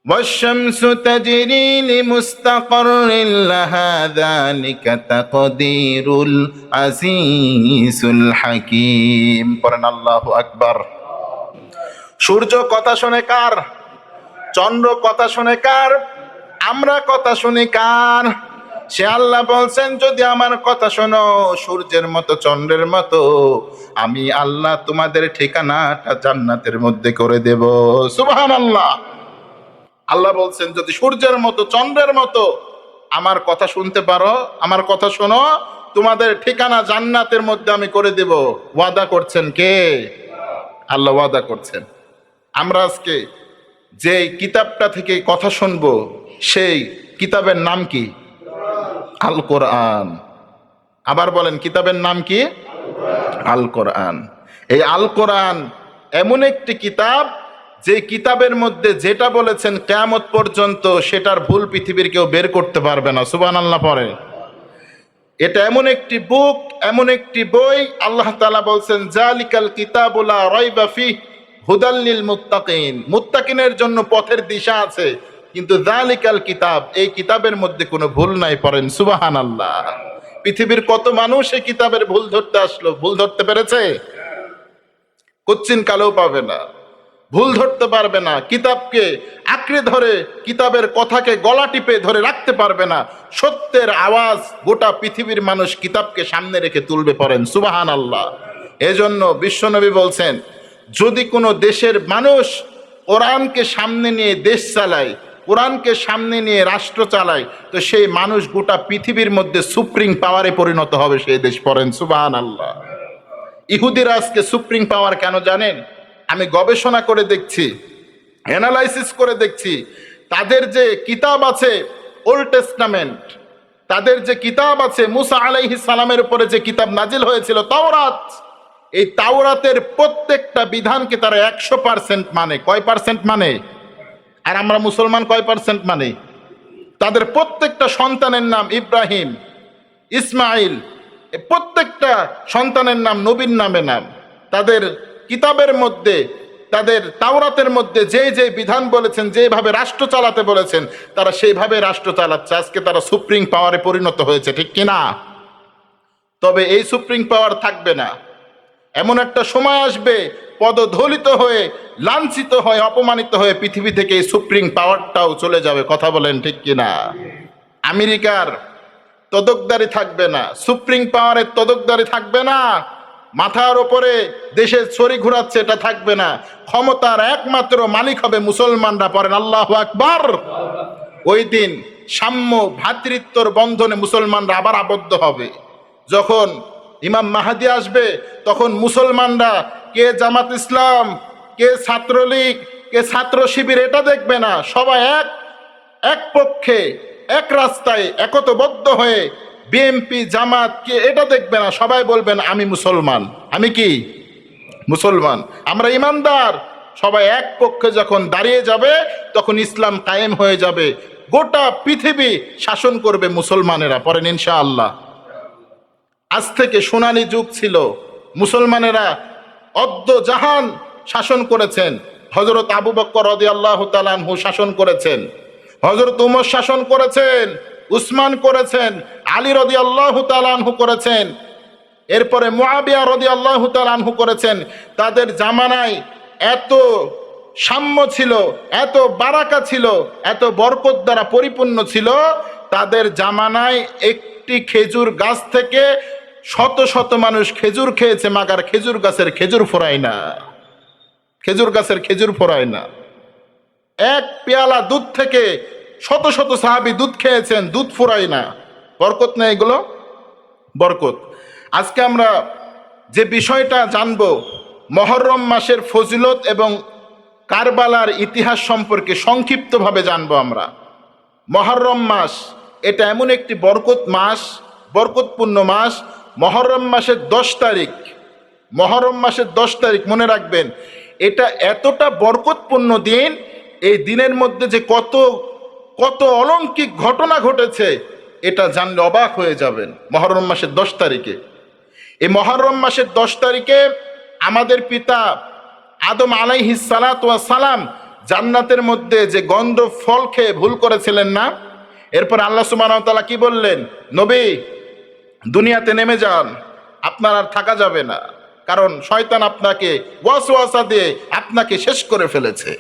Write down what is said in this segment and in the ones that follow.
والشمس تجري لمستقر لها ذلك تقدير العزيز الحكيم পড়েন আল্লাহু আকবার। সূর্য কথা শোনে কার? চন্দ্র কথা শোনে কার? আমরা কথা শুনি কার? সে আল্লাহ বলছেন, যদি আমার কথা শোনো সূর্যের মতো চন্দ্রের মতো, আমি আল্লাহ তোমাদের ঠিকানাটা জান্নাতের মধ্যে করে দেব। সুবহানাল্লাহ। আল্লাহ বলছেন, যদি সূর্যের মতো চন্দ্রের মতো আমার কথা শুনতে পারো, আমার কথা শোনো, তোমাদের ঠিকানা জান্নাতের মধ্যে আমি করে দেব। ওয়াদা করছেন কে? আল্লাহ ওয়াদা করছেন। আমরা আজকে যে কিতাবটা থেকে কথা শুনবো, সেই কিতাবের নাম কি? আল কোরআন। আবার বলেন, কিতাবের নাম কি? আল কোরআন। এই আল কোরআন এমন একটি কিতাব, যে কিতাবের মধ্যে যেটা বলেছেন কিয়ামত পর্যন্ত সেটার ভুল পৃথিবীর কেউ বের করতে পারবে না। সুবহানাল্লাহ পড়ে। এটা এমন একটি বুক, এমন একটি বই, আল্লাহ তাআলা বলছেন জালিকাল কিতাবু লা রাইবা ফিহি হুদাল লিল মুত্তাকিন। মুত্তাকিনের জন্য পথের দিশা আছে, কিন্তু জালিকাল কিতাব, এই কিতাবের মধ্যে কোনো ভুল নাই। পড়েন সুবহানাল্লাহ। পৃথিবীর কত মানুষ এই কিতাবের ভুল ধরতে আসলো, ভুল ধরতে পেরেছে? কোচ্চিন কালেও পাবে না, ভুল ধরতে পারবে না। কিতাবকে আঁকড়ে ধরে, কিতাবের কথাকে গলা টিপে ধরে রাখতে পারবে না। সত্যের আওয়াজ গোটা পৃথিবীর মানুষ কিতাবকে সামনে রেখে তুলবে। পড়েন সুবহানাল্লাহ। এজন্য বিশ্বনবী বলছেন, যদি কোনো দেশের মানুষ কোরআনকে সামনে নিয়ে দেশ চালায়, কোরআনকে সামনে নিয়ে রাষ্ট্র চালায়, তো সেই মানুষ গোটা পৃথিবীর মধ্যে সুপ্রিম পাওয়ারে পরিণত হবে সেই দেশ। পড়েন সুবহানাল্লাহ। ইহুদিরা আজকে সুপ্রিম পাওয়ার কেন জানেন? আমি গবেষণা করে দেখছি, অ্যানালাইসিস করে দেখছি, তাদের যে কিতাব আছে ওল্ড টেস্টামেন্ট, তাদের যে কিতাব আছে মুসা আলাইহিস সালামের উপরে যে কিতাব নাজিল হয়েছিল তাওরাত, এই তাওরাতের প্রত্যেকটা বিধানকে তারা 100% মানে। কয় পার্সেন্ট মানে? আর আমরা মুসলমান কয় পার্সেন্ট মানে? তাদের প্রত্যেকটা সন্তানের নাম ইব্রাহিম, ইসমাইল, প্রত্যেকটা সন্তানের নাম নবীর নামে নাম। তাদের কিতাবের মধ্যে, তাদের তাওরাতের মধ্যে যে যে বিধান বলেছেন, যেভাবে রাষ্ট্র চালাতে বলেছেন, তারা সেইভাবে রাষ্ট্র চালাচ্ছে। আজকে তারা সুপ্রিম পাওয়ারে পরিণত হয়েছে, ঠিক কিনা? তবে এই সুপ্রিম পাওয়ার থাকবে না। এমন একটা সময় আসবে, পদদলিত হয়ে, লাঞ্ছিত হয়ে, অপমানিত হয়ে পৃথিবী থেকে এই সুপ্রিম পাওয়ারটাও চলে যাবে। কথা বলেন ঠিক কিনা? আমেরিকার তদকদারি থাকবে না, সুপ্রিম পাওয়ারের তদকদারি থাকবে না, মাথার ওপরে দেশের ছড়ি ঘুরাচ্ছে এটা থাকবে না। ক্ষমতার একমাত্র মালিক হবে মুসলমানরা। পড়েন আল্লাহু আকবার। ওই দিন সাম্য ভ্রাতৃত্বর বন্ধনে মুসলমানরা আবার আবদ্ধ হবে। যখন ইমাম মাহাদি আসবে, তখন মুসলমানরা কে জামাত ইসলাম, কে ছাত্রলীগ, কে ছাত্র শিবির এটা দেখবে না। সবাই এক পক্ষে, এক রাস্তায় একতাবদ্ধ হয়ে, বিএনপি জামাত কে এটা দেখবে না। সবাই বলবেন আমি মুসলমান। আমি কি? মুসলমান। আমরা ইমানদার। সবাই এক পক্ষে যখন দাঁড়িয়ে যাবে, তখন ইসলাম কায়েম হয়ে যাবে। গোটা পৃথিবী শাসন করবে মুসলমানেরা। পড়েন ইনশাআল্লাহ। আজ থেকে সোনালী যুগ ছিল, মুসলমানেরা অর্ধ জাহান শাসন করেছেন। হযরত আবু বকর রাদিয়াল্লাহু তাআলা আনহু শাসন করেছেন, হযরত উমর শাসন করেছেন, উসমান করেছেন, আলী রাদিয়াল্লাহু তাআলা আনহু করেছেন, এরপরে মুআবিয়া রাদিয়াল্লাহু তাআলা আনহু করেছেন। তাদের জামানায় এত সাম্য ছিল, এত বারাকা ছিল, এত বরকত দ্বারা পরিপূর্ণ ছিল। তাদের জামানায় একটি খেজুর গাছ থেকে শত শত মানুষ খেজুর খেয়েছে, মাগার খেজুর গাছের খেজুর ফোরায় না। খেজুর গাছের খেজুর ফোরায় না। এক পেয়ালা দুধ থেকে শত শত সাহাবী দুধ খেয়েছেন, দুধ ফুরায় না। বরকত না এগুলো? বরকত। আজকে আমরা যে বিষয়টা জানবো, মুহররম মাসের ফজিলত এবং কারবালার ইতিহাস সম্পর্কে সংক্ষিপ্তভাবে জানবো আমরা। মুহররম মাস এটা এমন একটি বরকত মাস, বরকতপূর্ণ মাস। মুহররম মাসের 10 তারিখ, মুহররম মাসের 10 তারিখ মনে রাখবেন, এটা এতটা বরকতপূর্ণ দিন। এই দিনের মধ্যে যে কত কত অলৌকিক ঘটনা ঘটেছে, এটা জানলে অবাক হয়ে যাবেন। মুহররম মাসের 10 তারিখে, এই মুহররম মাসের 10 তারিখে আমাদের পিতা আদম আলাইহিস সালাতু ওয়াস সালাম জান্নাতের মধ্যে যে গন্ধ ফল খেয়ে ভুল করেছিলেন না, এরপর আল্লাহ সুবহানাহু ওয়া তাআলা কি বললেন, নবী দুনিয়াতে নেমে যান, আপনার আর থাকা যাবে না, কারণ শয়তান আপনাকে ওয়াসওয়াসা দিয়ে আপনাকে শেষ করে ফেলেছে,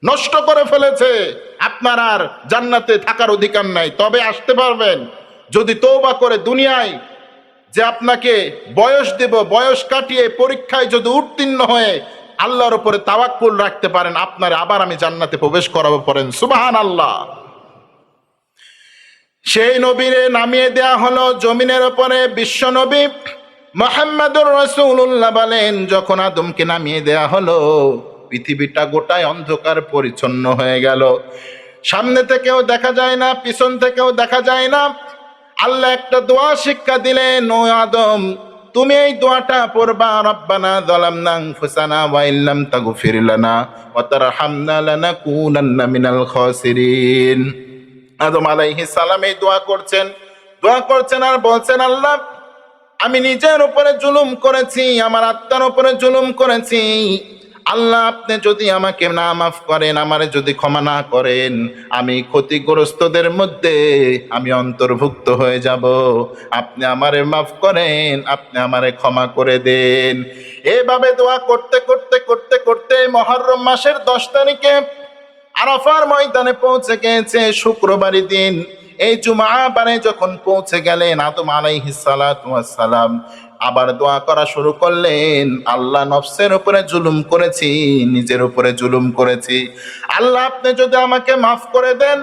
নষ্ট করে ফেলেছে, আপনার আর জান্নাতে থাকার অধিকার নাই। তবে আসতে পারবেন যদি তওবা করে দুনিয়ায় যে আপনাকে বয়স দেব, বয়স কাটিয়ে পরীক্ষায় যদি উত্তীর্ণ হয়ে আল্লাহর উপরে তাওয়াক্কুল রাখতে পারেন, আপনার আবার আমি জান্নাতে প্রবেশ করাবো। পড়েন সুবহানাল্লাহ। সেই নবীরে নামিয়ে দেয়া হলো জমিনের উপরে, বিশ্ব নবী মুহাম্মদুর রাসূলুল্লাহ বলেন, যখন আদমকে নামিয়ে দেয়া হলো পৃথিবীটা গোটায় অন্ধকার পরিচ্ছন্ন হয়ে গেল, সামনে থেকেও দেখা যায় না, পিছন থেকেও দেখা যায় না। আল্লাহ একটা দোয়া শিক্ষা দিলেন, ও আদম তুমি এই দোয়াটা পড়বা, রব্বানা যালামনা আনফুসানা ওয়া ইল্লাম তাগফির লানা ওয়া তারহামনা লানাকুনান্না মিনাল খাসিরিন। আদম আলাইহিস সালাম এই দোয়া করছেন আর বলছেন, আল্লাহ আমি নিজের উপরে জুলুম করেছি, আমার আত্মার উপরে জুলুম করেছি, আল্লাহ আপনি যদি আমাকে না মাফ করেন, আমারে যদি ক্ষমা না করেন, আমি ক্ষতিগ্রস্তদের মধ্যে আমি অন্তর্ভুক্ত হয়ে যাব। আপনি আমারে মাফ করেন, আপনি আমারে ক্ষমা করে দেন। এভাবে দোয়া করতে করতে করতে করতে মুহররম মাসের 10 তারিখে আরাফার ময়দানে পৌঁছে গেছে শুক্রবারের দিন। এই জুমাবারে যখন পৌঁছে গেলেন আদম আলাইহিস সালাতু ওয়াস সালাম আবার দোয়া করা শুরু করলেন, আল্লাহ নফসের উপরে জুলুম করেছি, নিজের উপরে জুলুম করেছি, আল্লাহ আপনি যদি আমাকে মাফ করে দেন,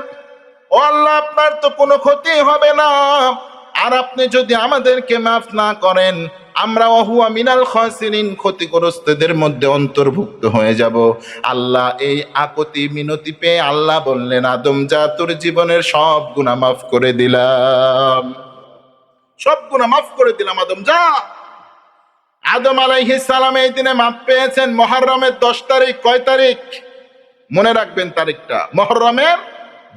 ও আল্লাহ আপনার তো কোনো ক্ষতি হবে না, আর আপনি যদি আমাদেরকে মাফ না করেন আমরা ওয়াহুয়া মিনাল খাসিরিন ক্ষতিগ্রস্তদের মধ্যে অন্তর্ভুক্ত হয়ে যাব। আল্লাহ এই আকুতি মিনতি পেয়ে আল্লাহ বললেন, আদম যা তোর জীবনের সব গুনাহ মাফ করে দিলাম, সব গুনাহ মাফ করে দিলাম, আদম যা। আদম আলাইহিস সালাম এই দিনে মাফ পেয়েছেন মুহররমের 10 তারিখ। কয় তারিখ মনে রাখবেন তারিখটা? মুহররমের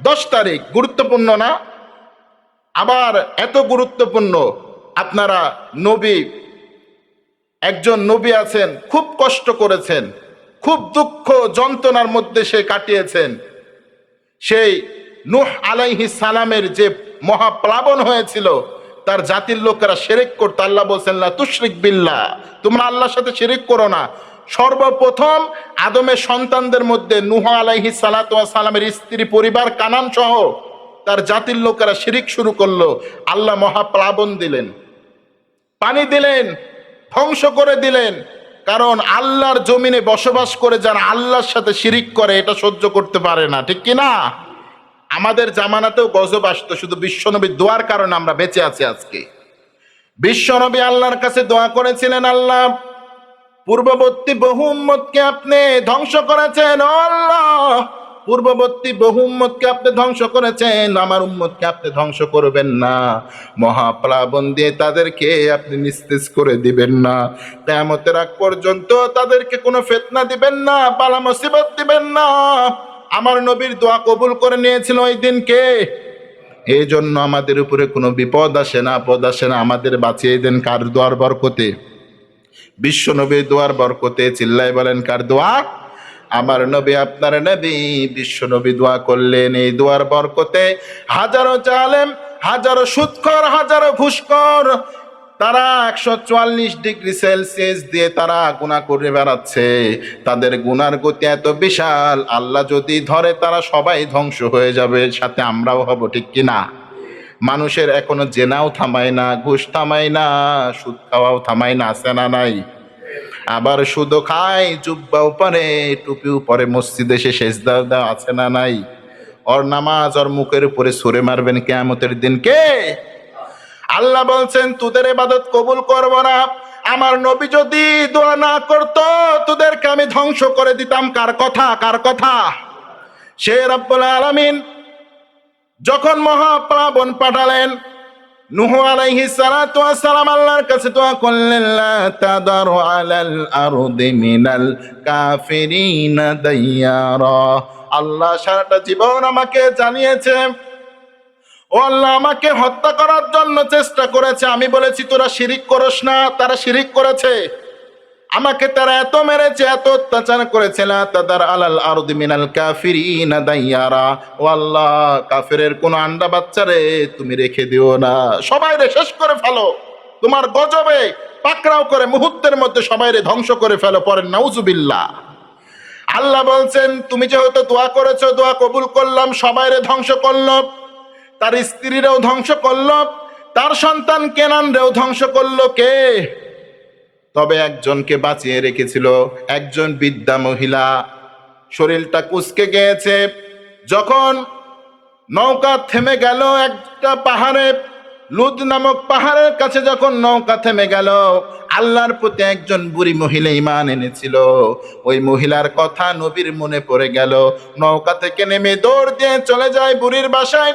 10 তারিখ। গুরুত্বপূর্ণ না? আবার এত গুরুত্বপূর্ণ, আপনারা নবী, একজন নবী আছেন খুব কষ্ট করেছেন, খুব দুঃখ যন্ত্রণার মধ্যে সে কাটিয়েছেন। সেই নূহ আলাইহিস সালামের যে মহাপ্লাবন হয়েছিল, তার জাতির লোকেরা শিরক করত। আল্লাহ বলছেন, লা তুশরিক বিল্লাহ, তোমরা আল্লাহর সাথে শিরক করো না। সর্বপ্রথম আদমের সন্তানদের মধ্যে নূহ আলাইহিস সালাতু ওয়াস সালামের স্ত্রী পরিবার কানান সহ তার জাতির লোকেরা শিরক শুরু করলো। আল্লাহ মহাপ্লাবন দিলেন, পানি দিলেন, ধ্বংস করে দিলেন। কারণ আল্লাহর জমিনে বসবাস করে যারা আল্লাহর সাথে শিরিক করে এটা সহ্য করতে পারে না, ঠিক কিনা? আমাদের জামানাতেও গজব আসতো, শুধু বিশ্বনবীর দোয়ার কারণে আমরা বেঁচে আছি আজকে। বিশ্বনবী আল্লাহর কাছে দোয়া করেছিলেন, আল্লাহ পূর্ববর্তী বহু উম্মতকে আপনি ধ্বংস করেছেন, ও আল্লাহ পূর্ববর্তী বহু উম্মতকে আপনি ধ্বংস করেছেন, আমার উম্মতকে আপনি ধ্বংস করবেন না, মহাপ্লাবন দিয়ে তাদেরকে আপনি নিস্তেজ করে দিবেন না, কিয়ামতের আগ পর্যন্ত তাদেরকে কোনো ফিতনা দিবেন না, বালা মুসিবত দিবেন না। আমার নবীর দোয়া কবুল করে নিয়েছিল ওই দিনকে। এই জন্য আমাদের উপরে কোনো বিপদ আসে না, আপদ আসে না, আমাদের বাঁচিয়ে দেন কার দোয়ার বরকতে? বিশ্ব নবীর দোয়ার বরকতে। চিল্লাই বলেন কার দোয়া? আমার নবী, আপনার নবী বিশ্ব নবী দোয়া করলেন। এই দোয়ার বরকতে হাজারো জালেম, হাজারো সুদখোর, হাজারো ঘুষখোর, তারা 144 ডিগ্রি সেলসিয়াস দিয়ে তারা গুনাহ করে বেড়াচ্ছে। তাদের গুনার গতি এত বিশাল, আল্লাহ যদি ধরে তারা সবাই ধ্বংস হয়ে যাবে, সাথে আমরাও হব, ঠিক কিনা? মানুষের এখনো জেনাও থামায় না, ঘুষ থামায় না, সুদ খাওয়াও থামায় না, আছে না নাই? আবার সুদও খায়, জুব্বাও পরে, টুপিও পরে, মসজিদে এসে সেজদা দেওয়া, আছে না নাই? ওর নামাজ ওর মুখের উপরে ছুঁড়ে মারবেন কিয়ামতের দিন কে? আল্লাহ বলছেন, তোদের ইবাদত কবুল করব না। আমার নবী যদি দোয়া না করত তোদেরকে আমি ধ্বংস করে দিতাম। কার কথা? কার কথা? সে রব্বুল আলামিন যখন মহাপ্লাবন পাঠালেন, নূহ আলাইহিস সালাতু ওয়াস সালাম আল্লাহর কাছে দোয়া করলেন, লা তাদারু আলাল আরদি মিনাল কাফিরিনা দাইয়ারা। আল্লাহ সারাটা জীবন আমাকে জানিয়েছে, ও আল্লাহ আমাকে হত্যা করার জন্য চেষ্টা করেছে, আমি বলেছি তোরা শিরিক করস না, তারা শিরিক করেছে। আমাকে তারা এত মেরেছে, এত অত্যাচার করেছে, লা তাদার আলাল আরদি মিনাল কাফিরিনা দাইয়ারা, ও আল্লাহ কাফেরের কোন আন্ডা বাচ্চারে তুমি রেখে দিও না, সবাইরে শেষ করে ফেলো, তোমার গজবে পাকড়াও করে মুহূর্তের মধ্যে সবাইরে ধ্বংস করে ফেলো। পরেন নাউজুবিল্লাহ। আল্লাহ বলছেন তুমি যেহেতু দোয়া করেছো, দোয়া কবুল করলাম, সবাইরে ধ্বংস করলো, তার স্ত্রীরাও ধ্বংস করলো, তার সন্তান কেনানরেও ধ্বংস করলো কে? তবে একজনকে বাঁচিয়ে রেখেছিল, একজন বৃদ্ধা মহিলা, শরীরটা কুঁচকে গিয়েছে। যখন নৌকা থেমে গেল একটা পাহাড়ে, লুদ নামক পাহাড়ের কাছে যখন নৌকা থেমে গেল, আল্লাহর প্রতি একজন বুড়ি মহিলা ঈমান এনেছিল, ওই মহিলার কথা নবীর মনে পড়ে গেল। নৌকা থেকে নেমে দৌড় দিয়ে চলে যায় বুড়ির বাসায়।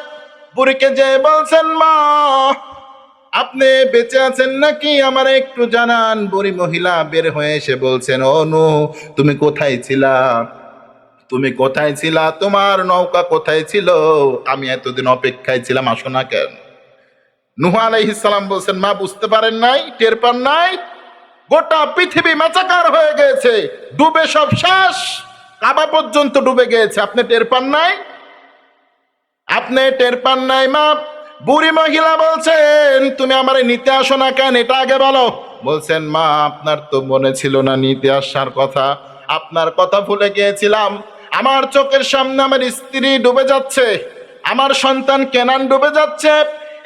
বুড়িকে যেয়ে বলছেন, মা আপনি বেঁচে আছেন নাকি, আমার একটু জানান। বুড়ি মহিলা বের হয়ে এসে বলছেন, ও নূহ তুমি কোথায় ছিলা, তুমি কোথায় ছিলা, তোমার নৌকা কোথায় ছিল, আমি এতদিন অপেক্ষায় ছিলাম, আসো না কেন? নূহ আলাইহিস সালাম বলছেন, মা বুঝতে পারেন নাই, টের পান নাই, গোটা পৃথিবী মাচাকার হয়ে গেছে, ডুবে সব শেষ, কাবা পর্যন্ত ডুবে গেছে, আপনি টের পান নাই, আপনি টের পান নাই মা? বুড়ি মহিলা বলছেন, তুমি আমারে নিতে আসো না কেন, এটা আগে বলো। বলছেন, মা আপনার তো মনে ছিল না নিতে আসার কথা, আপনার কথা ভুলে গিয়েছিলাম। আমার চোখের সামনে আমার স্ত্রী ডুবে যাচ্ছে, আমার সন্তান কেনান ডুবে যাচ্ছে,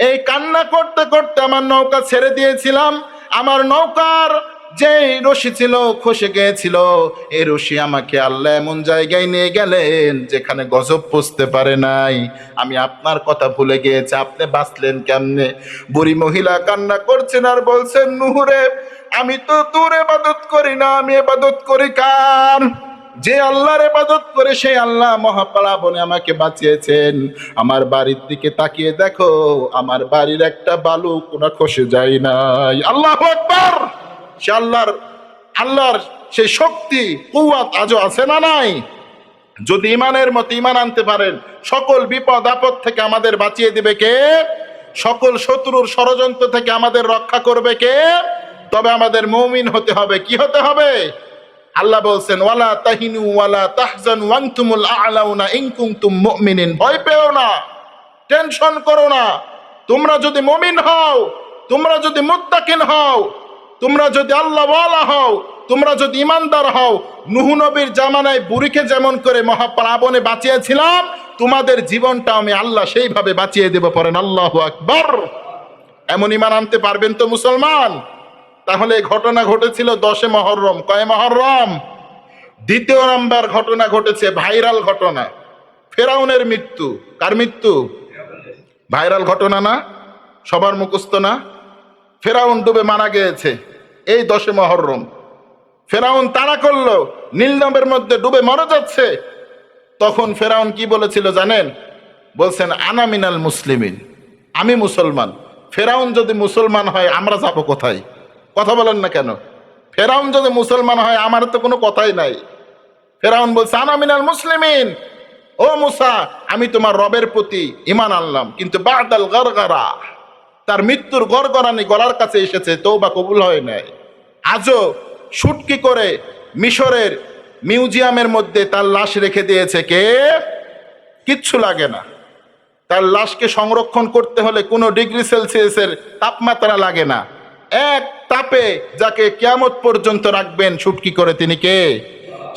এই কান্না করতে করতে আমার নৌকা ছেড়ে দিয়েছিলাম, আমার নৌকার যে রশি ছিল খসে গিয়েছিল, এই রশি আমাকে আল্লাহ এমন জায়গায় নিয়ে গেলেন যেখানে গজব পুষতে পারে নাই, আমি আপনার কথা ভুলে গিয়েছি, আপনি বাঁচলেন কেমনে? বুড়ি মহিলা কান্না করছেন আর বলছেন, নূহ রে আমি তো তোর ইবাদত করি না, আমি ইবাদত করি কার? যে আল্লাহর ইবাদত করে সেই আল্লাহ মহাপ্লাবনে আমাকে বাঁচিয়েছেন। আমার বাড়ির দিকে তাকিয়ে দেখো, আমার বাড়ির একটা বালু কোনা খসে যায় নাই। আল্লাহু আকবার। সে আল্লাহর সেই শক্তি কুওয়াত আজও আছে না নাই? যদি ইমানের মতো ইমান আনতে পারেন, সকল বিপদ আপদ থেকে আমাদের বাঁচিয়ে দিবে কে? সকল শত্রুর ষড়যন্ত্র থেকে আমাদের রক্ষা করবে কে? তবে আমাদের মুমিন হতে হবে। কি হতে হবে? আল্লাহ বলছেন, ওয়ালা তাহিনু ওয়ালা তাহজানু ওয়া আনতুমুল আ'লাউনা ইন কুনতুম মুমিনিন। ভয় পেও না, টেনশন করো না, তোমরা যদি মুমিন হও, তোমরা যদি মুত্তাকিন হও, তোমরা যদি আল্লাহওয়ালা হও, তোমরা যদি ইমানদার হও, নূহ নবীর জামানায় বুড়িকে যেমন করে মহাপ্লাবনে বাঁচিয়েছিলাম, তোমাদের জীবনটা আমি আল্লাহ সেইভাবে বাঁচিয়ে দেব। পড়েন আল্লাহু আকবার। এমন ইমান আনতে পারবেন তো মুসলমান? তাহলে ঘটনা ঘটেছিল 10 মুহররম। কয় মুহররম? দ্বিতীয় নাম্বার ঘটনা ঘটেছে, ভাইরাল ঘটনা, ফেরাউনের মৃত্যু। কার মৃত্যু? ভাইরাল ঘটনা না? সবার মুখস্থ না? ফেরাউন ডুবে মারা গিয়েছে এই 10 মুহররম। ফেরাউন তাড়া করলো, নীল নদের মধ্যে ডুবে মারা যাচ্ছে। তখন ফেরাউন কি বলেছিল জানেন? বলছেন, আনা মিনাল মুসলিমিন, আমি মুসলমান। ফেরাউন যদি মুসলমান হয় আমরা যাব কোথায়? কথা বলেন না কেন? ফেরাউন যদি মুসলমান হয় আমার তো কোনো কথাই নাই। ফেরাউন বলছে, আনা মিনাল মুসলিমিন, ও মুসা আমি তোমার রবের প্রতি ঈমান আনলাম, কিন্তু বাদাল গরগরা, তার মৃত্যুর গড়গড়ানি গলার কাছে এসেছে, তওবা কবুল হয় নাই। আজও শুটকি করে মিশরের মিউজিয়ামের মধ্যে তার লাশ রেখে দিয়েছে কে? কিচ্ছু লাগে না। তার লাশকে সংরক্ষণ করতে হলে কোনো ডিগ্রি সেলসিয়াসের তাপমাত্রা লাগে না। এক তাপে যাকে কিয়ামত পর্যন্ত রাখবেন শুটকি করে, তিনি কে?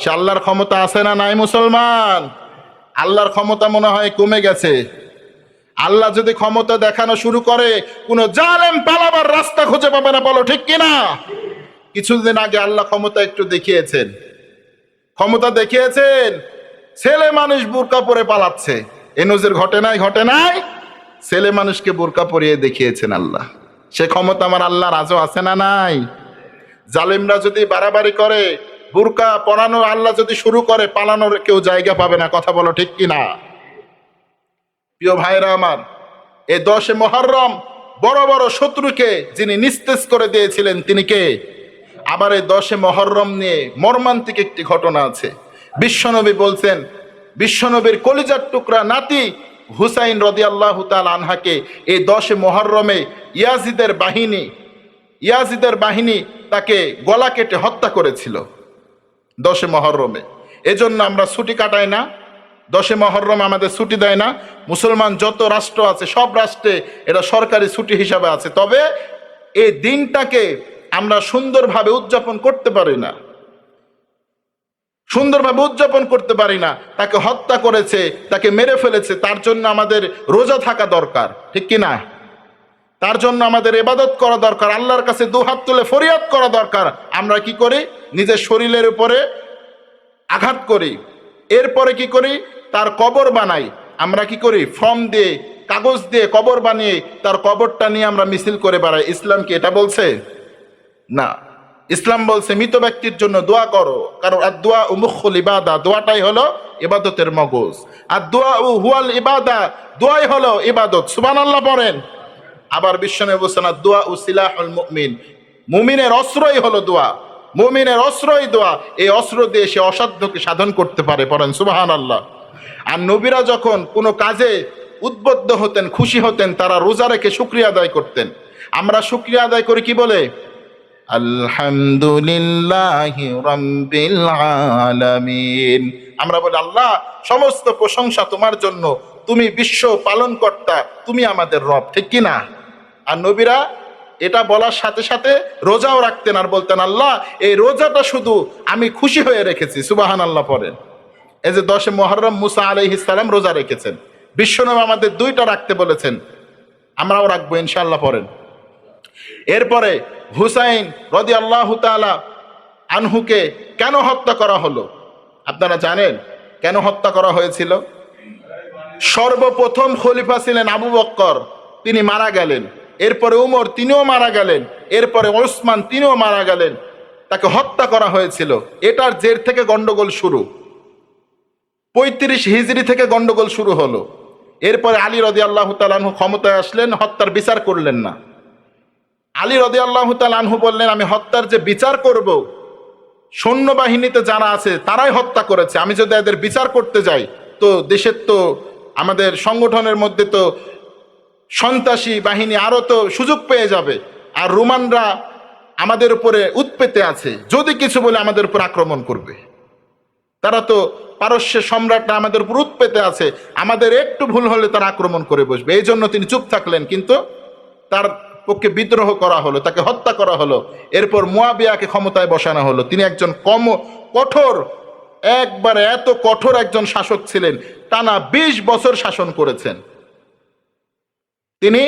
সে আল্লাহর ক্ষমতা আছে না নাই মুসলমান? আল্লাহর ক্ষমতা মনে হয় কমে গেছে। আল্লাহ যদি ক্ষমতা দেখানো শুরু করে, কোন জালেম পালাবার রাস্তা খুঁজে পাবে না। বলো ঠিক কিনা? কিছুদিন আগে আল্লাহ ক্ষমতা একটু দেখিয়েছেন, ক্ষমতা দেখিয়েছেন, ছেলে মানুষ বোরকা পরে পালাচ্ছে। এ নজির ঘটে নাই? ছেলে মানুষকে বোরকা পরিয়ে দেখিয়েছেন আল্লাহ। সে ক্ষমতা আমার আল্লাহর আজও আছে না নাই? জালিমরা যদি বাড়াবাড়ি করে, বোরকা পরানো আল্লাহ যদি শুরু করে, পালানোর কেউ জায়গা পাবে না। কথা বলো ঠিক কিনা? প্রিয় ভাইরা আমার, এই 10 মুহররম বড় বড় শত্রুকে যিনি নিস্তেজ করে দিয়েছিলেন তিনি কে? আবার এই 10 মুহররম নিয়ে মর্মান্তিক একটি ঘটনা আছে। বিশ্বনবী বলছেন, বিশ্বনবীর কলিজার টুকরা নাতি হুসাইন রাদিয়াল্লাহু তাআলা আনহাকে এই 10 মুহররমে ইয়াজিদের বাহিনী তাকে গলা কেটে হত্যা করেছিল 10 মহরমে। এজন্য আমরা ছুটি কাটাই না, 10 মহরম আমাদের ছুটি দেয় না। মুসলমান যত রাষ্ট্র আছে সব রাষ্ট্রে এটা সরকারি ছুটি হিসাবে আছে, তবে এই দিনটাকে আমরা সুন্দরভাবে উদযাপন করতে পারি না, সুন্দরভাবে উদযাপন করতে পারি না। তাকে হত্যা করেছে, তাকে মেরে ফেলেছে, তার জন্য আমাদের রোজা থাকা দরকার, ঠিক কিনা? তার জন্য আমাদের ইবাদত করা দরকার, আল্লাহর কাছে দুহাত তুলে ফরিয়াদ করা দরকার। আমরা কি করি? নিজের শরীরের উপরে আঘাত করি, এরপরে কি করি? তার কবর বানাই। আমরা কি করি? ফর্ম দিয়ে, কাগজ দিয়ে কবর বানিয়ে তার কবরটা নিয়ে আমরা মিছিল করে বেড়াই। ইসলাম কি এটা বলছে? না, ইসলাম বলছে মৃত ব্যক্তির জন্য দোয়া করো, কারণ আদ-দুআ মুখুল ইবাদা, দোয়াটাই হলো ইবাদতের মগজ। আদ-দুআ হুয়াল ইবাদা, দোয়াই হলো ইবাদত। সুবহানাল্লাহ পড়েন। আবার বিশ্বনবী বলেছেন আদ-দুআ সিলাহুল মুমিন, মুমিনের অস্ত্রই হলো দোয়া, মুমিনের অস্ত্রই দোয়া। এই অস্ত্র দিয়ে সে অসাধ্যকে সাধন করতে পারে, পড়েন সুবহানাল্লাহ। আর নবীরা যখন কোনো কাজে উদ্বুদ্ধ হতেন, খুশি হতেন, তারা রোজা রেখে শুকরিয়া আদায় করতেন। আমরা শুকরিয়া আদায় করি কি বলে? আলহামদুলিল্লাহি রাব্বিল আলামিন। আমরা বলি আল্লাহ সমস্ত প্রশংসা তোমার জন্য, তুমি বিশ্ব পালনকর্তা, তুমি আমাদের রব, ঠিক কি না? আর নবীরা এটা বলার সাথে সাথে রোজাও রাখতেন আর বলতেন আল্লাহ এই রোজাটা শুধু আমি খুশি হয়ে রেখেছি। সুবহানাল্লাহ পড়েন। এই যে 10 মুহররম মুসা আলাইহিস সালাম রোজা রেখেছেন, বিশ্বনবী আমাদের 2টা রাখতে বলেছেন, আমরাও রাখবো ইনশাআল্লাহ পড়েন। এরপরে হুসাইন রাদিয়াল্লাহু তাআলা আনহুকে কেন হত্যা করা হলো? আপনারা জানেন কেন হত্যা করা হয়েছিল? সর্বপ্রথম খলিফা ছিলেন আবু বকর, তিনি মারা গেলেন। এরপরে উমর, তিনিও মারা গেলেন। এরপরে ওসমান, তিনিও মারা গেলেন। তাকে হত্যা করা হয়েছিল। এটার জের থেকে গন্ডগোল শুরু। 35 হিজরি থেকে গন্ডগোল শুরু হলো। এরপরে আলী রাদিয়াল্লাহু তাআলা আনহু ক্ষমতায় আসলেন, হত্যার বিচার করলেন না। আলী রাদিয়াল্লাহু তাআলা আনহু বললেন আমি হত্যার যে বিচার করব, সৈন্যবাহিনীতে যারা আছে তারাই হত্যা করেছে, আমি যদি এদের বিচার করতে যাই তো দেশের তো আমাদের সংগঠনের মধ্যে তো সন্ত্রাসী বাহিনী আরো তো সুযোগ পেয়ে যাবে, আর রোমানরা আমাদের উপরে উৎপেতে আছে, যদি কিছু বলে আমাদের উপর আক্রমণ করবে। তারা তো পারস্যের সম্রাটরা আমাদের উপর উৎপেতে আছে, আমাদের একটু ভুল হলে তারা আক্রমণ করে বসবে। এই জন্য তিনি চুপ থাকলেন, কিন্তু তার পক্ষে বিদ্রোহ করা হলো, তাকে হত্যা করা হলো। এরপর মুয়াবিয়াকে ক্ষমতায় বসানো হলো। তিনি একজন কঠোর, একবারে এত কঠোর একজন শাসক ছিলেন, টানা 20 বছর শাসন করেছেন। তিনি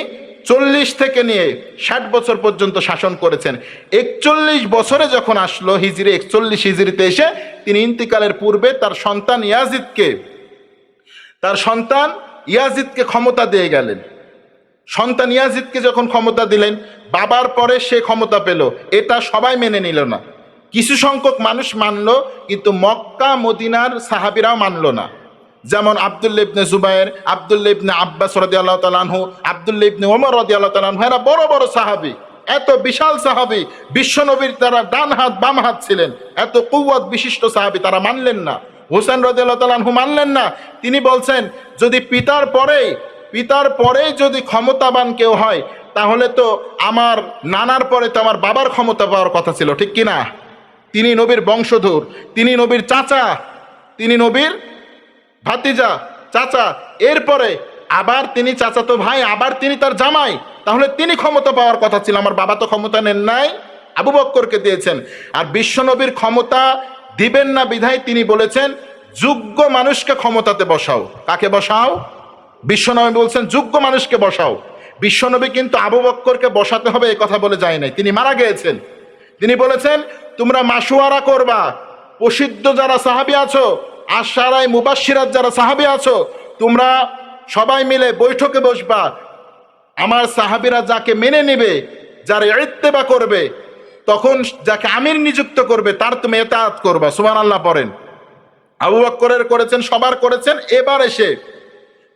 40 থেকে নিয়ে 60 বছর পর্যন্ত শাসন করেছেন। 41 বছরে যখন আসলো হিজরি 41 হিজরিতে এসে তিনি ইন্তিকালের পূর্বে তার সন্তান ইয়াজিদকে ক্ষমতা দিয়ে গেলেন। সন্তান ইয়াজিদকে যখন ক্ষমতা দিলেন, বাবার পরে সে ক্ষমতা পেল, এটা সবাই মেনে নিল না। কিছু সংখ্যক মানুষ মানলো, কিন্তু মক্কা মদিনার সাহাবীরাও মানলো না। যেমন আব্দুল্লাহ ইবনে জুবায়ের, আব্দুল্লাহ ইবনে আব্বাস রাদিয়াল্লাহু তাআলা আনহু, আব্দুল্লাহ ইবনে ওমর রাদিয়াল্লাহু তাআলা আনহু, এরা বড় বড় সাহাবী, এত বিশাল সাহাবী, বিশ্বনবীর তারা ডান হাত বাম হাত ছিলেন, এত কুওয়াত বিশিষ্ট সাহাবী, তারা মানলেন না। হুসাইন রাদিয়াল্লাহু তাআলা আনহু মানলেন না। তিনি বলছেন যদি পিতার পরেই যদি ক্ষমতাবান কেউ হয়, তাহলে তো আমার নানার পরে তো আমার বাবার ক্ষমতা পাওয়ার কথা ছিল, ঠিক কিনা? তিনি নবীর বংশধর, তিনি নবীর চাচা, তিনি নবীর ভাতিজা, চাচা, এরপরে আবার তিনি চাচাতো ভাই, আবার তিনি তার জামাই, তাহলে তিনি ক্ষমতা পাওয়ার কথা ছিল। আমার বাবা তো ক্ষমতা নেন নাই, আবু বক্করকে দিয়েছেন। আর বিশ্বনবীর ক্ষমতা দিবেন না বিধায় তিনি বলেছেন যোগ্য মানুষকে ক্ষমতাতে বসাও। কাকে বসাও? বিশ্বনবী বলছেন যোগ্য মানুষকে বসাও। বিশ্বনবী কিন্তু আবু বক্করকে বসাতে হবে এই কথা বলে যায় নাই, তিনি মারা গিয়েছেন। তিনি বলেছেন তোমরা মাসওয়ারা করবা, প্রসিদ্ধ যারা সাহাবী আছো, আশারায়ে মুবাশশিরাত যারা সাহাবী আছো, তোমরা সবাই মিলে বৈঠকে বসবা। আমার সাহাবীরা যাকে মেনে নেবে, যার ইত্তেবা করবে, তখন যাকে আমির নিযুক্ত করবে তার তুমি ইতাআত করবা। সুবহানাল্লাহ পড়েন। আবু বকরের করেছেন, সবার করেছেন। এবার এসে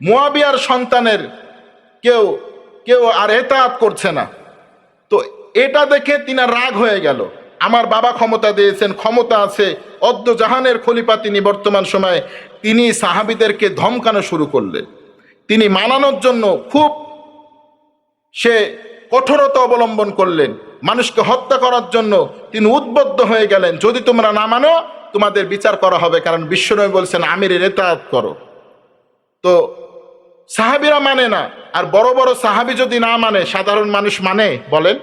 মুয়াবিয়ার সন্তানের কেউ আর ইতাআত করছে না। তো এটা দেখে তিনার রাগ হয়ে গেল, আমার বাবা ক্ষমতা দিয়েছেন, ক্ষমতা আছে, অদ্য জাহানের খলিফা তিনি বর্তমান সময়ে, তিনি সাহাবীদেরকে ধমকানো শুরু করলেন। তিনি মানানোর জন্য খুব সে কঠোরতা অবলম্বন করলেন। মানুষকে হত্যা করার জন্য তিনি উদ্বুদ্ধ হয়ে গেলেন, যদি তোমরা না মানো তোমাদের বিচার করা হবে, কারণ বিশ্বনবী বলছেন আমিরের ইতাআত করো। তো সাহাবীরা মানে না, আর বড় বড় সাহাবী যদি না মানে সাধারণ মানুষ মানে বলেন?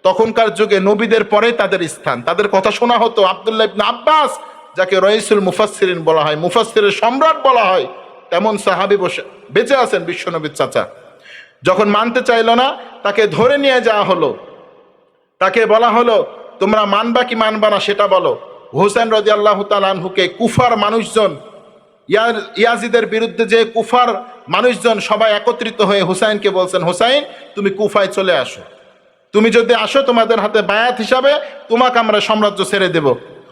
তখনকার যুগে নবীদের পরে তাদের স্থান, তাদের কথা শোনা হতো। আব্দুল্লাহ ইবনে আব্বাস, যাকে রইসুল মুফাসসিরিন বলা হয়, মুফাসসিরের সম্রাট বলা হয়, তেমন সাহাবী বেঁচে আছেন বিশ্বনবীর চাচা। যখন মানতে চাইল না, তাকে ধরে নিয়ে যাওয়া হলো, তাকে বলা হলো তোমরা মানবা কি মানবা না সেটা বলো। হুসাইন রাদিয়াল্লাহু তাআলা আনহুকে কুফার মানুষজন, ইয়াজিদের বিরুদ্ধে যে কুফার মানুষজন সবাই একত্রিত হয়ে হুসাইনকে বলছেন, হুসাইন তুমি কুফায় চলে আসো, তুমি যদি আসো তোমাদের হাতে বায়াত হিসাবে তোমাকে আমরা সাম্রাজ্য ছেড়ে দেব।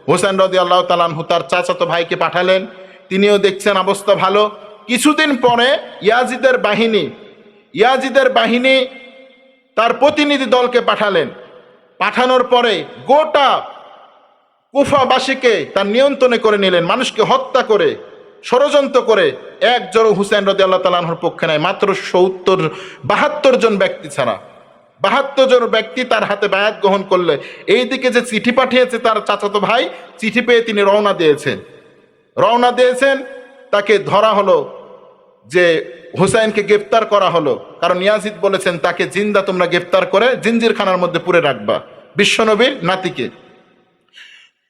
হুসাইন রাদিয়াল্লাহু তাআলা আনহু তার চাচাতো ভাইকে পাঠালেন, তিনিও দেখছেন অবস্থা ভালো। কিছুদিন পরে ইয়াজিদের বাহিনী তার প্রতিনিধি দলকে পাঠালেন। পাঠানোর পরে গোটা কুফাবাসীকে তার নিয়ন্ত্রণে করে নিলেন, মানুষকে হত্যা করে ষড়যন্ত্র করে একজনও হুসাইন রাদিয়াল্লাহু তাআলা আনহুর পক্ষে নাই, মাত্র 72 জন ব্যক্তি ছাড়া। 72 জন ব্যক্তি তার হাতে বায়াত গ্রহণ করলে। এইদিকে যে চিঠি পাঠিয়েছে তার চাচাতো ভাই, চিঠি পেয়ে তিনি রওনা দিয়েছেন। তাকে ধরা হলো, যে হুসাইনকে গ্রেফতার করা হলো, কারণ ইয়াজিদ বলেছেন তাকে জিন্দা তোমরা গ্রেফতার করে জিঞ্জিরখানার মধ্যে পুরে রাখবা, বিশ্বনবীর নাতিকে।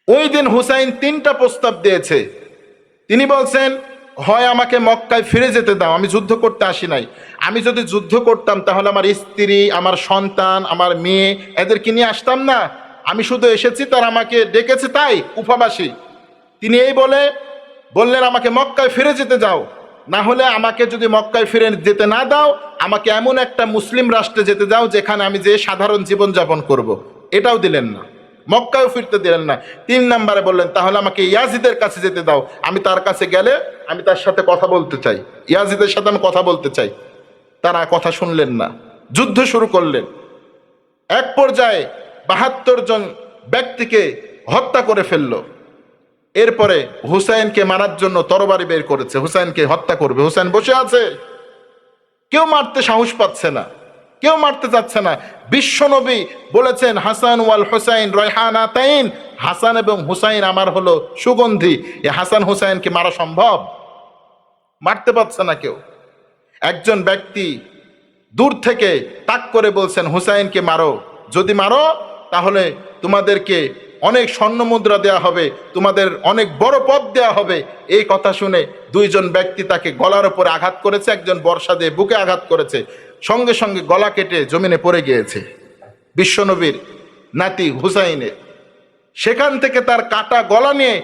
ওই দিন হুসাইন 3টা প্রস্তাব দিয়েছে। তিনি বলছেন, হয় আমাকে মক্কায় ফিরে যেতে দাও, আমি যুদ্ধ করতে আসি নাই, আমি যদি যুদ্ধ করতাম তাহলে আমার স্ত্রী, আমার সন্তান, আমার মেয়ে এদেরকে নিয়ে আসতাম না, আমি শুধু এসেছি তারা আমাকে ডেকেছে তাই কুফাবাসী। তিনি এই বললেন আমাকে মক্কায় ফিরে যেতে দাও, না হলে আমাকে যদি মক্কায় ফিরে যেতে না দাও, আমাকে এমন একটা মুসলিম রাষ্ট্রে যেতে দাও যেখানে আমি যে সাধারণ জীবন যাপন করব। এটাও দিলেন না, মক্কায়ও ফিরতে দিলেন না। 3 নম্বরে বললেন তাহলে আমাকে ইয়াজিদের কাছে যেতে দাও, আমি তার কাছে গেলে আমি তার সাথে কথা বলতে চাই, ইয়াজিদের সাথে আমি কথা বলতে চাই। তারা কথা শুনলেন না, যুদ্ধ শুরু করলেন। এক পর্যায়ে 72 জন ব্যক্তিকে হত্যা করে ফেললো। এরপরে হুসাইনকে মারার জন্য তরবারি বের করেছে, হুসাইনকে হত্যা করবে। হুসাইন বসে আছে, কেউ মারতে সাহস পাচ্ছে না, কেউ মারতে চাচ্ছে না। বিশ্বনবী বলেছেন হাসান ওয়াল হুসাইন রায়হানাতাইন, হাসান এবং হুসাইন আমার হলো সুগন্ধি। এ হাসান হুসাইনকে মারা সম্ভব? মারতে পারছে না কেউ। একজন ব্যক্তি দূর থেকে তাক করে বলছেন হুসাইনকে মারো, যদি মারো তাহলে তোমাদেরকে অনেক স্বর্ণ মুদ্রা দেওয়া হবে, তোমাদের অনেক বড় পদ দেওয়া হবে। এই কথা শুনে 2 জন ব্যক্তি তাকে গলার উপরে আঘাত করেছে, একজন বর্ষা দিয়ে বুকে আঘাত করেছে, সঙ্গে সঙ্গে গলা কেটে জমিনে পড়ে গিয়েছে বিশ্বনবীর নাতি হুসাইনের। সেখান থেকে তার কাটা গলা নিয়ে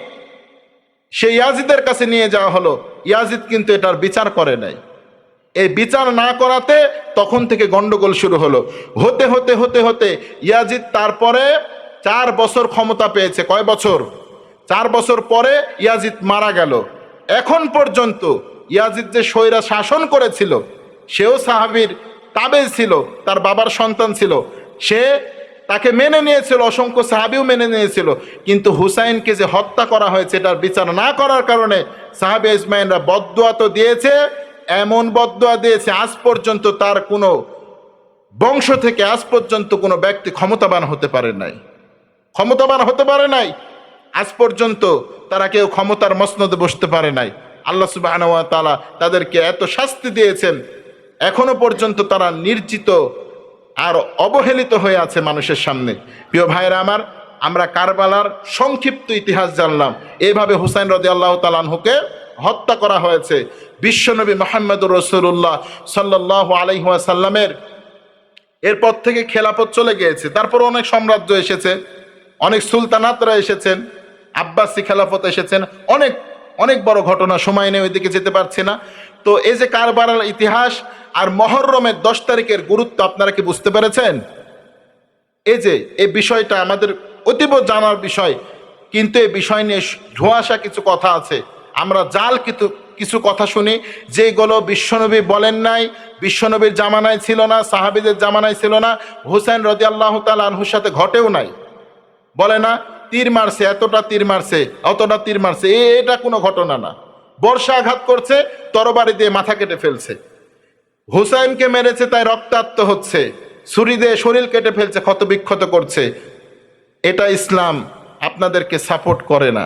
সেই ইয়াজিদের কাছে নিয়ে যাওয়া হলো। ইয়াজিদ কিন্তু এটার বিচার করে নাই। এই বিচার না করাতে তখন থেকে গন্ডগোল শুরু হলো। হতে হতে হতে হতে ইয়াজিদ তারপরে 4 বছর ক্ষমতা পেয়েছে। কয় বছর? 4 বছর পরে ইয়াজিদ মারা গেল। এখন পর্যন্ত ইয়াজিদ যে স্বৈরা শাসন করেছিল, সেও সাহাবীর তাবে ছিল, তার বাবার সন্তান ছিল, সে তাকে মেনে নিয়েছিল, অসংখ্য সাহাবীও মেনে নিয়েছিল। কিন্তু হুসাইনকে যে হত্যা করা হয়েছে এটার বিচার না করার কারণে সাহাবে ইসমাইনরা বদদুয়া তো দিয়েছে, এমন বদদুয়া দিয়েছে আজ পর্যন্ত তার কোনো বংশ থেকে আজ পর্যন্ত কোনো ব্যক্তি ক্ষমতাবান হতে পারে নাই, আজ পর্যন্ত তারা কেউ ক্ষমতার মসনদে বসতে পারে নাই। আল্লাহ সুবহানাহু ওয়া তাআলা তাদেরকে এত শাস্তি দিয়েছেন, এখনো পর্যন্ত তারা নির্যাতিত আর অবহেলিত হয়ে আছে মানুষের সামনে। প্রিয় ভাইরা আমার, আমরা কারবালার সংক্ষিপ্ত ইতিহাস জানলাম। এইভাবে হুসাইন রাদিয়াল্লাহু তাআলা আনহুকে হত্যা করা হয়েছে। বিশ্বনবী মুহাম্মদুর রাসূলুল্লাহ সাল্লাল্লাহু আলাইহি ওয়াসাল্লামের এরপর থেকে খেলাফত চলে গিয়েছে। তারপর অনেক সাম্রাজ্য এসেছে, অনেক সুলতানাতরা এসেছেন, আব্বাসী খেলাফত এসেছেন, অনেক অনেক বড় ঘটনা, সময় নেই ওইদিকে যেতে পারছি না। তো এই যে কারবালার ইতিহাস আর মুহররমের 10 তারিখের গুরুত্ব আপনারা কি বুঝতে পেরেছেন? এই বিষয়টা আমাদের অতীব জানার বিষয়, কিন্তু এই বিষয় নিয়ে ধোঁয়াশা কিছু কথা আছে। আমরা জাল কিছু কথা শুনি যেগুলো বিশ্বনবী বলেন নাই, বিশ্বনবীর জামানায় ছিল না, সাহাবীদের জামানায় ছিল না, হুসাইন রাদিয়াল্লাহু তাআলা আনহুর সাথে ঘটেও নাই। বলে না তীর মারছে, এতটা তীর মারছে, অতটা তীর মারছে, এটা কোনো ঘটনা না। বর্ষা আঘাত করছে, তরবারি দিয়ে মাথা কেটে ফেলছে। হুসাইনকে মেরেছে তাই রক্তাক্ত হচ্ছে, ছুরি দিয়ে শরীর কেটে ফেলছে, ক্ষতবিক্ষত করছে। এটা ইসলাম আপনাদেরকে সাপোর্ট করে না।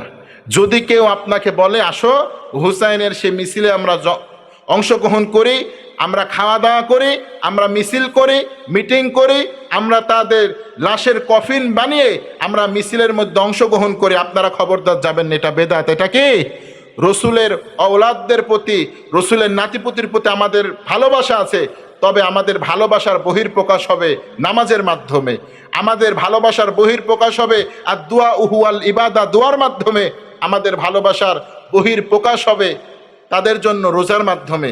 যদি কেউ আপনাকে বলে আসো হুসাইনের সেই মিছিলে আমরা অংশগ্রহণ করি, আমরা খাওয়া দাওয়া করি, আমরা মিছিল করি, মিটিং করি, আমরা তাদের লাশের কফিন বানিয়ে আমরা মিছিলের মধ্যে অংশগ্রহণ করি, আপনারা খবরদার যাবেন না, এটা বেদাত। এটা কি? রসুলের অওলাদদের প্রতি, রসুলের নাতিপুতির প্রতি আমাদের ভালোবাসা আছে, তবে আমাদের ভালোবাসার বহির্প্রকাশ হবে নামাজের মাধ্যমে, আমাদের ভালোবাসার বহির্প্রকাশ হবে আর দুয়া উহুয়াল ইবাদা, দোয়ার মাধ্যমে আমাদের ভালোবাসার বহির্প্রকাশ হবে তাদের জন্য রোজার মাধ্যমে।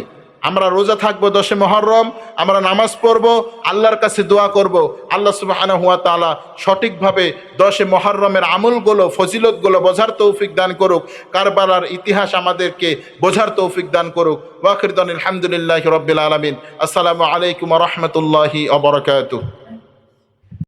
আমরা রোজা থাকবো 10 মুহররম, আমরা নামাজ পড়ব, আল্লাহর কাছে দোয়া করব, আল্লাহ সুবহানাহু ওয়া তাআলা সঠিকভাবে 10 মুহররমের আমলগুলো, ফজিলতগুলো বোঝার তৌফিক দান করুক, কারবালার ইতিহাস আমাদেরকে বোঝার তৌফিক দান করুক। ওয়া আখিরু দাওয়ানা আলহামদুলিল্লাহি রাব্বিল আলামিন। আসসালামু আলাইকুম ওয়া রাহমাতুল্লাহি ওয়া বারাকাতুহু।